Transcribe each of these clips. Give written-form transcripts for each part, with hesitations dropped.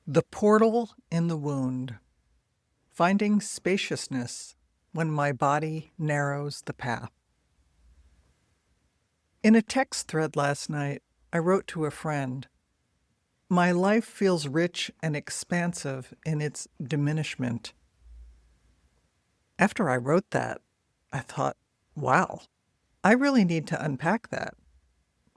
The portal in the wound. Finding spaciousness when my body narrows the path. In a text thread last night, I wrote to a friend, "My life feels rich and expansive in its diminishment." After I wrote that, I thought, wow, I really need to unpack that.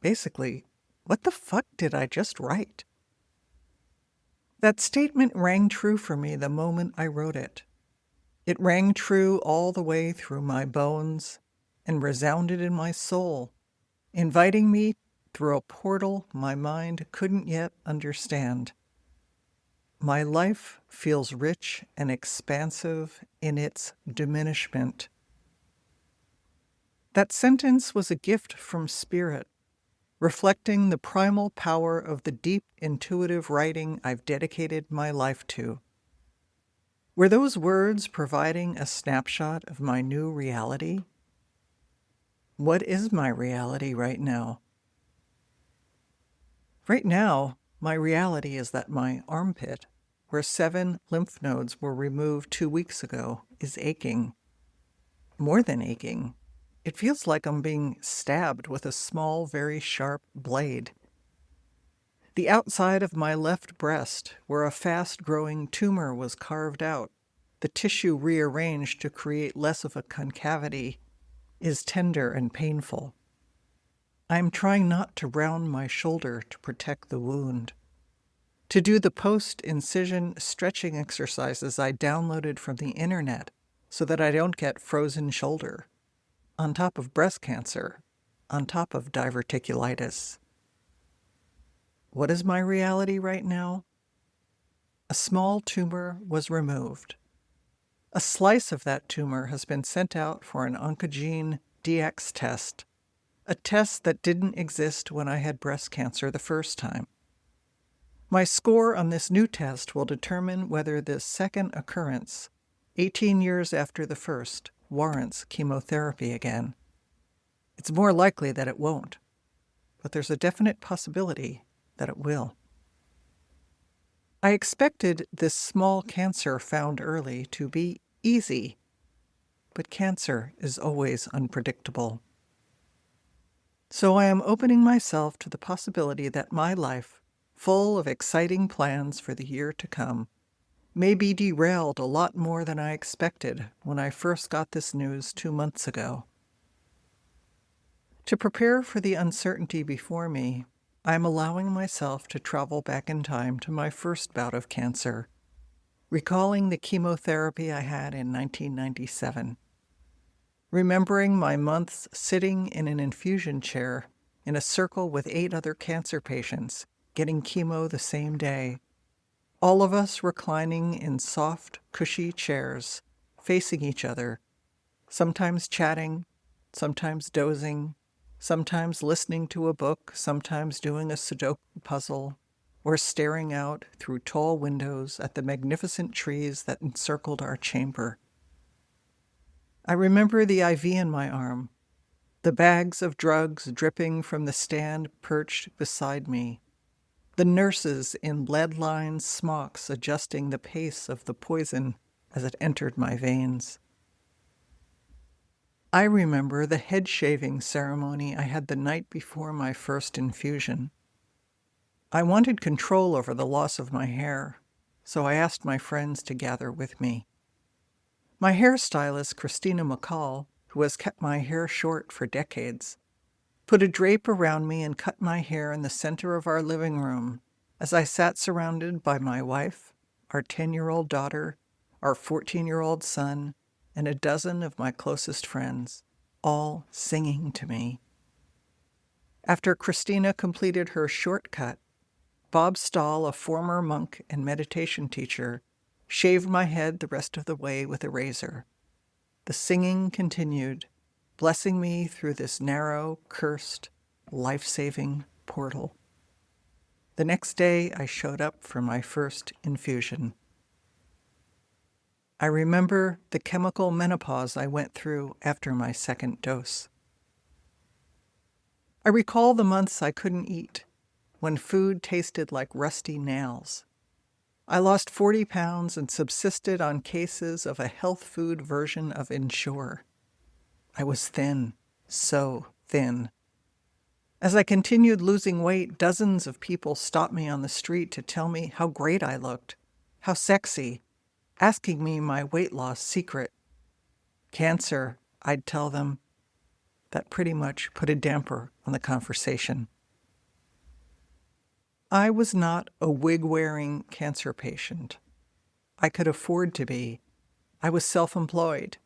Basically, what the fuck did I just write? That statement rang true for me the moment I wrote it. It rang true all the way through my bones and resounded in my soul, inviting me through a portal my mind couldn't yet understand. My life feels rich and expansive in its diminishment. That sentence was a gift from Spirit, reflecting the primal power of the deep intuitive writing I've dedicated my life to. Were those words providing a snapshot of my new reality? What is my reality right now? Right now, my reality is that my armpit, where 7 lymph nodes were removed 2 weeks ago, is aching. More than aching. It feels like I'm being stabbed with a small, very sharp blade. The outside of my left breast, where a fast-growing tumor was carved out, the tissue rearranged to create less of a concavity, is tender and painful. I'm trying not to round my shoulder to protect the wound. To do the post-incision stretching exercises I downloaded from the internet so that I don't get frozen shoulder. On top of breast cancer. On top of diverticulitis. What is my reality right now? A small tumor was removed. A slice of that tumor has been sent out for an oncogene DX test, a test that didn't exist when I had breast cancer the first time. My score on this new test will determine whether this second occurrence, 18 years after the first, warrants chemotherapy again. It's more likely that it won't, but there's a definite possibility that it will. I expected this small cancer found early to be easy, but cancer is always unpredictable. So I am opening myself to the possibility that my life, full of exciting plans for the year to come, may be derailed a lot more than I expected when I first got this news 2 months ago. To prepare for the uncertainty before me, I am allowing myself to travel back in time to my first bout of cancer, recalling the chemotherapy I had in 1997. Remembering my months sitting in an infusion chair in a circle with 8 other cancer patients getting chemo the same day, all of us reclining in soft, cushy chairs, facing each other, sometimes chatting, sometimes dozing, sometimes listening to a book, sometimes doing a Sudoku puzzle, or staring out through tall windows at the magnificent trees that encircled our chamber. I remember the IV in my arm, the bags of drugs dripping from the stand perched beside me, the nurses in lead-lined smocks adjusting the pace of the poison as it entered my veins. I remember the head-shaving ceremony I had the night before my first infusion. I wanted control over the loss of my hair, so I asked my friends to gather with me. My hairstylist, Christina McCall, who has kept my hair short for decades, put a drape around me and cut my hair in the center of our living room as I sat surrounded by my wife, our 10-year-old daughter, our 14-year-old son, and a dozen of my closest friends, all singing to me. After Christina completed her shortcut, Bob Stahl, a former monk and meditation teacher, shaved my head the rest of the way with a razor. The singing continued, blessing me through this narrow, cursed, life-saving portal. The next day, I showed up for my first infusion. I remember the chemical menopause I went through after my second dose. I recall the months I couldn't eat, when food tasted like rusty nails. I lost 40 pounds and subsisted on cases of a health food version of Ensure. I was thin, so thin. As I continued losing weight, dozens of people stopped me on the street to tell me how great I looked, how sexy, asking me my weight loss secret. Cancer, I'd tell them. That pretty much put a damper on the conversation. I was not a wig-wearing cancer patient. I could afford to be. I was self-employed.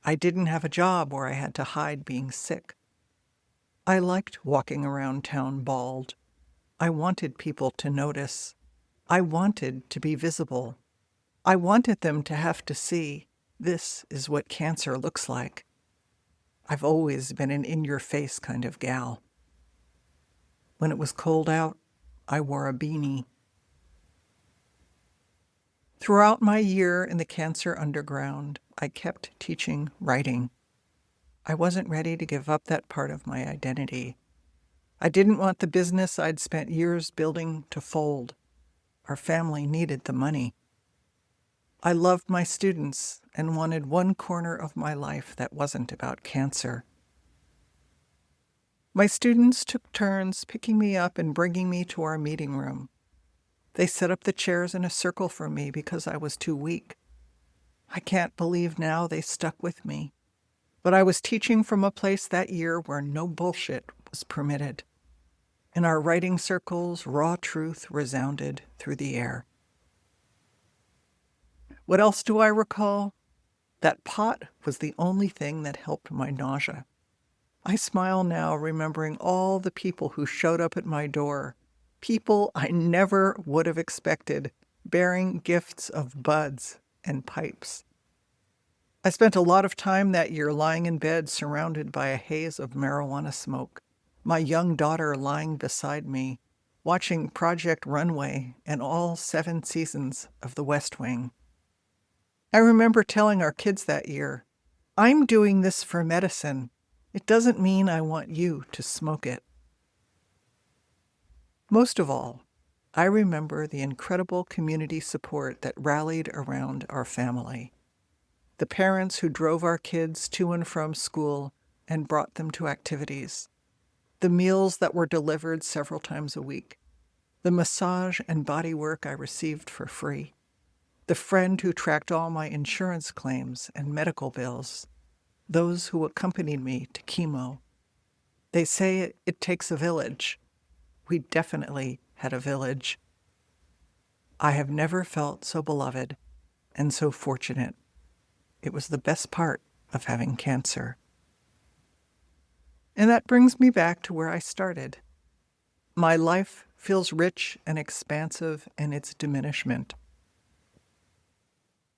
I didn't have a job where I had to hide being sick. I liked walking around town bald. I wanted people to notice. I wanted to be visible. I wanted them to have to see, this is what cancer looks like. I've always been an in-your-face kind of gal. When it was cold out, I wore a beanie. Throughout my year in the cancer underground, I kept teaching writing. I wasn't ready to give up that part of my identity. I didn't want the business I'd spent years building to fold. Our family needed the money. I loved my students and wanted one corner of my life that wasn't about cancer. My students took turns picking me up and bringing me to our meeting room. They set up the chairs in a circle for me because I was too weak. I can't believe now they stuck with me. But I was teaching from a place that year where no bullshit was permitted. In our writing circles, raw truth resounded through the air. What else do I recall? That pot was the only thing that helped my nausea. I smile now, remembering all the people who showed up at my door, people I never would have expected, bearing gifts of buds and pipes. I spent a lot of time that year lying in bed surrounded by a haze of marijuana smoke, my young daughter lying beside me, watching Project Runway and all 7 seasons of The West Wing. I remember telling our kids that year, I'm doing this for medicine. It doesn't mean I want you to smoke it. Most of all, I remember the incredible community support that rallied around our family. The parents who drove our kids to and from school and brought them to activities. The meals that were delivered several times a week. The massage and body work I received for free. The friend who tracked all my insurance claims and medical bills. Those who accompanied me to chemo. They say it takes a village. We definitely had a village. I have never felt so beloved and so fortunate. It was the best part of having cancer. And that brings me back to where I started. My life feels rich and expansive in its diminishment.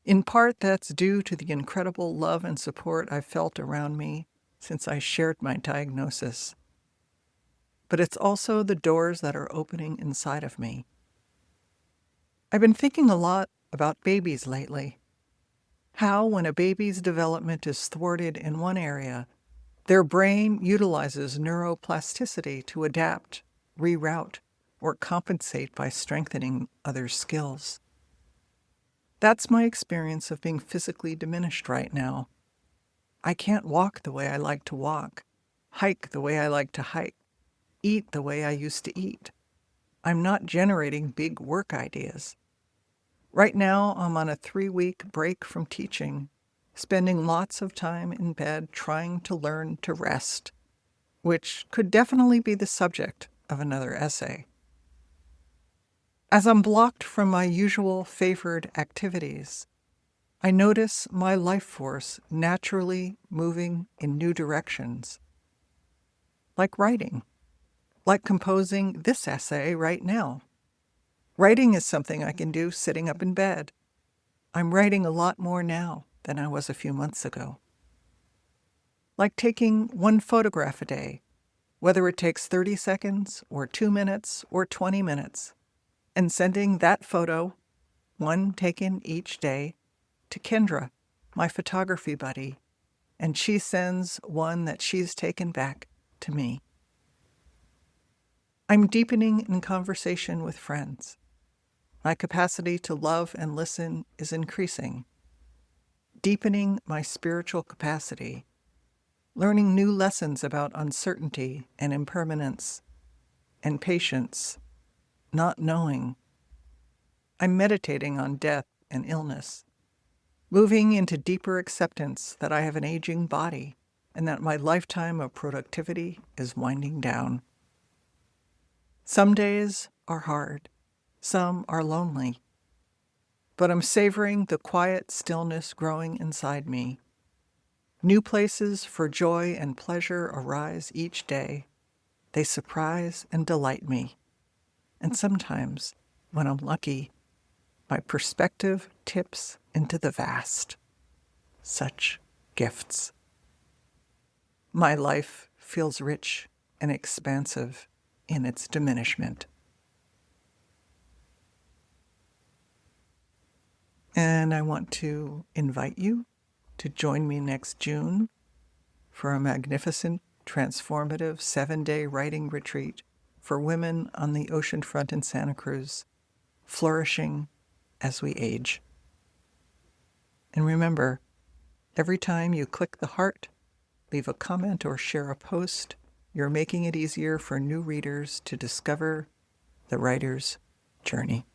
In part, that's due to the incredible love and support I've felt around me since I shared my diagnosis. But it's also the doors that are opening inside of me. I've been thinking a lot about babies lately. How, when a baby's development is thwarted in one area, their brain utilizes neuroplasticity to adapt, reroute, or compensate by strengthening other skills. That's my experience of being physically diminished right now. I can't walk the way I like to walk, hike the way I like to hike, eat the way I used to eat. I'm not generating big work ideas. Right now, I'm on a 3-week break from teaching, spending lots of time in bed trying to learn to rest, which could definitely be the subject of another essay. As I'm blocked from my usual favored activities, I notice my life force naturally moving in new directions, like writing, like composing this essay right now. Writing is something I can do sitting up in bed. I'm writing a lot more now than I was a few months ago. Like taking one photograph a day, whether it takes 30 seconds or 2 minutes or 20 minutes, and sending that photo, one taken each day, to Kendra, my photography buddy, and she sends one that she's taken back to me. I'm deepening in conversation with friends. My capacity to love and listen is increasing, deepening my spiritual capacity, learning new lessons about uncertainty and impermanence and patience, not knowing. I'm meditating on death and illness, moving into deeper acceptance that I have an aging body and that my lifetime of productivity is winding down. Some days are hard, some are lonely, but I'm savoring the quiet stillness growing inside me. New places for joy and pleasure arise each day. They surprise and delight me. And sometimes, when I'm lucky, my perspective tips into the vast. Such gifts. My life feels rich and expansive in its diminishment. And I want to invite you to join me next June for a magnificent, transformative 7-day writing retreat for women on the oceanfront in Santa Cruz, flourishing as we age. And remember, every time you click the heart, leave a comment, or share a post, you're making it easier for new readers to discover the writer's journey.